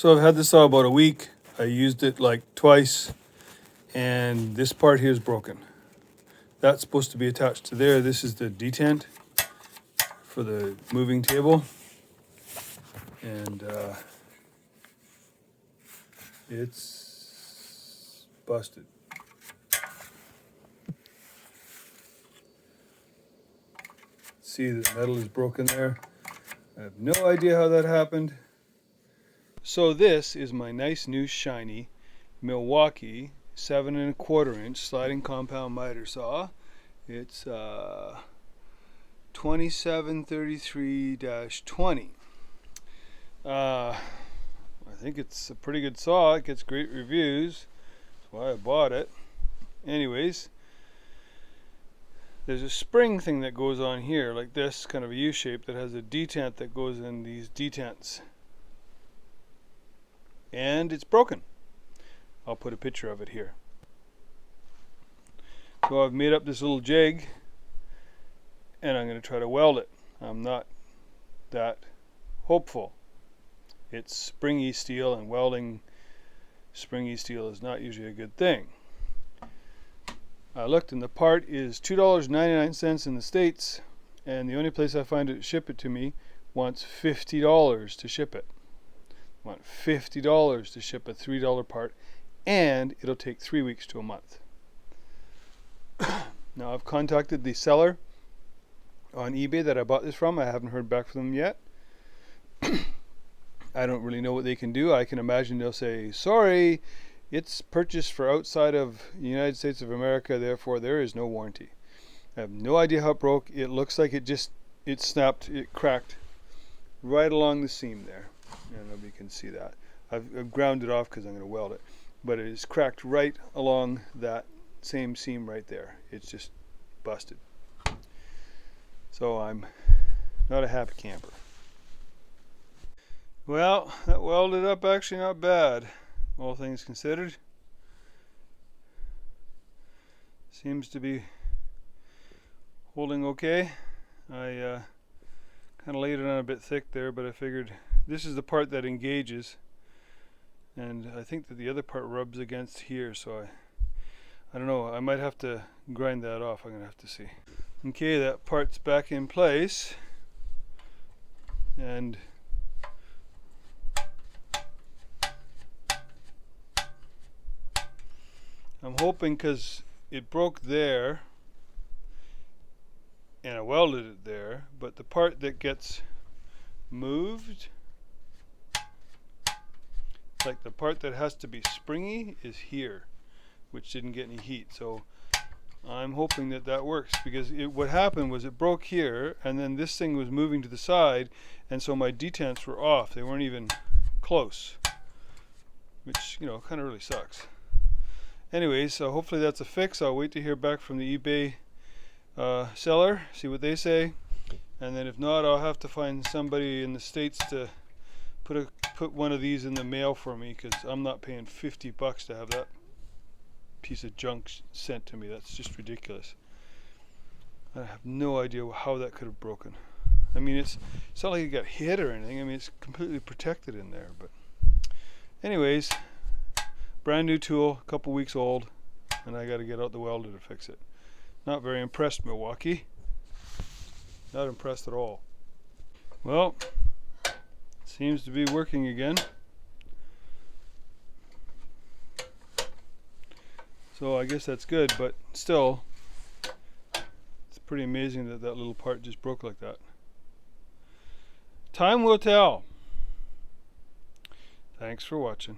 So I've had this saw about a week. I used it like twice, and this part here is broken. That's supposed to be attached to there. This is the detent for the moving table, and it's busted. See, the metal is broken there. I have no idea how that happened. So this is my nice new shiny Milwaukee 7 1/4 inch sliding compound miter saw. It's 2733-20. I think it's a pretty good saw. It gets great reviews. That's why I bought it. Anyways, there's a spring thing that goes on here, like this, kind of a U shape, that has a detent that goes in these detents. And it's broken. I'll put a picture of it here. So I've made up this little jig, and I'm going to try to weld it. I'm not that hopeful. It's springy steel, and welding springy steel is not usually a good thing. I looked, and the part is $2.99 in the States, and the only place I find to ship it to me wants $50 to ship it. Want $50 to ship a $3 part, and it'll take 3 weeks to a month. Now I've contacted the seller on eBay that I bought this from. I haven't heard back from them yet. I don't really know what they can do. I can imagine they'll say, sorry, it's purchased for outside of the United States of America, therefore there is no warranty. I have no idea how it broke. It looks like it snapped, it cracked right along the seam there. And nobody can see that. I've ground it off because I'm going to weld it. But it is cracked right along that same seam right there. It's just busted. So I'm not a happy camper. Well, that welded up actually not bad, all things considered. Seems to be holding okay. I kind of laid it on a bit thick there, but I figured this is the part that engages, and I think that the other part rubs against here, so I don't know, I might have to grind that off. I'm gonna have to see. Okay, that part's back in place, and I'm hoping, because it broke there and I welded it there, but the part that gets moved, like the part that has to be springy, is here, which didn't get any heat. So I'm hoping that that works, because what happened was it broke here, and then this thing was moving to the side, and so my detents were off. They weren't even close, which, you know, kind of really sucks. Anyways, so hopefully that's a fix. I'll wait to hear back from the eBay seller, see what they say, and then if not, I'll have to find somebody in the States to put one of these in the mail for me, because I'm not paying $50 to have that piece of junk sent to me. That's just ridiculous. I have no idea how that could have broken. I mean, it's not like it got hit or anything. I mean, it's completely protected in there. But anyways, brand new tool, a couple weeks old, and I got to get out the welder to fix it. Not very impressed, Milwaukee. Not impressed at all. Well, seems to be working again. So I guess that's good, but still, it's pretty amazing that that little part just broke like that. Time will tell. Thanks for watching.